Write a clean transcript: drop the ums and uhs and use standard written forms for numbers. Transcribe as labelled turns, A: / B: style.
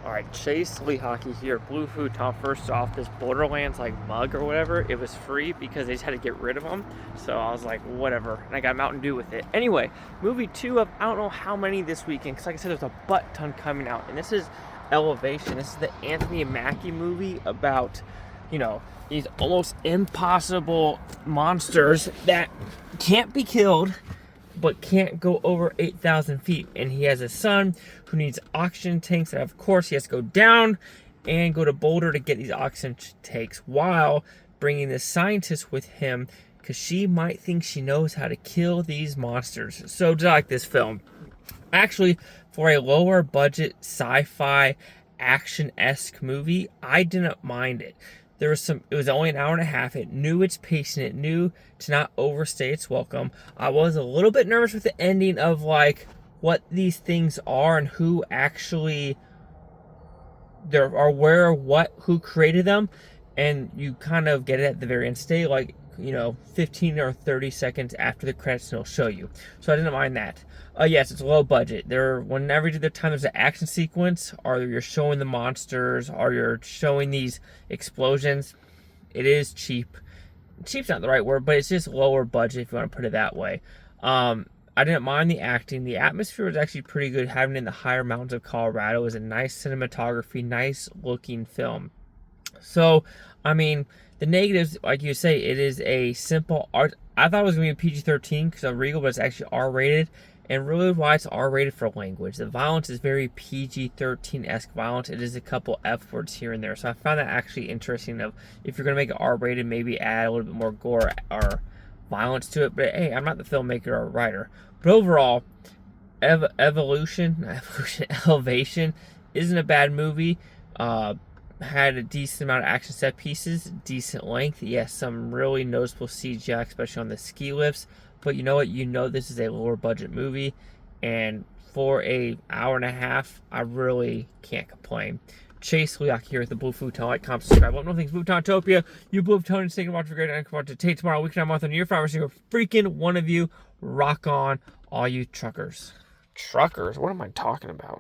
A: Alright, Chase Lee Hockey here, Blue Futon. First off, this Borderlands like mug or whatever, it was free because they just had to get rid of them. So I was like, whatever. And I got Mountain Dew with it. Anyway, movie 2 of I don't know how many this weekend, because like I said, there's a butt ton coming out. And this is Elevation. This is the Anthony Mackie movie about, these almost impossible monsters that can't be killed but can't go over 8,000 feet. And he has a son who needs oxygen tanks, and of course he has to go down and go to Boulder to get these oxygen tanks while bringing this scientist with him because she might think she knows how to kill these monsters. So do I like this film? Actually, for a lower budget sci-fi action-esque movie, I didn't mind it. It was only an hour and a half. It knew its pacing. It knew to not overstay its welcome. I was a little bit nervous with the ending of like what these things are and who actually there are, who created them. And you kind of get it at the very end. Stay like, 15 or 30 seconds after the credits and it'll show you. So I didn't mind that. Yes, it's low budget. Whenever you do the time there's an action sequence, or you're showing the monsters, or you're showing these explosions, it is cheap. Cheap's not the right word, but it's just lower budget if you want to put it that way. I didn't mind the acting. The atmosphere was actually pretty good. Having it in the higher mountains of Colorado is a nice cinematography, nice looking film. So, the negatives, like you say, it is a simple art. I thought it was going to be a PG-13 because of Regal, but it's actually R-rated. And really why it's R-rated for language. The violence is very PG-13-esque violence. It is a couple F words here and there. So I found that actually interesting of if you're going to make it R-rated, maybe add a little bit more gore or violence to it. But hey, I'm not the filmmaker or writer. But overall, Elevation isn't a bad movie. Had a decent amount of action set pieces, decent length. Yes, some really noticeable CGI, especially on the ski lifts. But you know what? This is a lower budget movie, and for an hour and a half, I really can't complain. Chase Leak here with the Blue Futon. Like, comment, subscribe. Let me know things. Bluetopia, you Blue Futonians, thank you for watching. Great, and come on to Tate tomorrow, weekend, month, and year. For single freaking one of you. Rock on, all you truckers. Truckers? What am I talking about?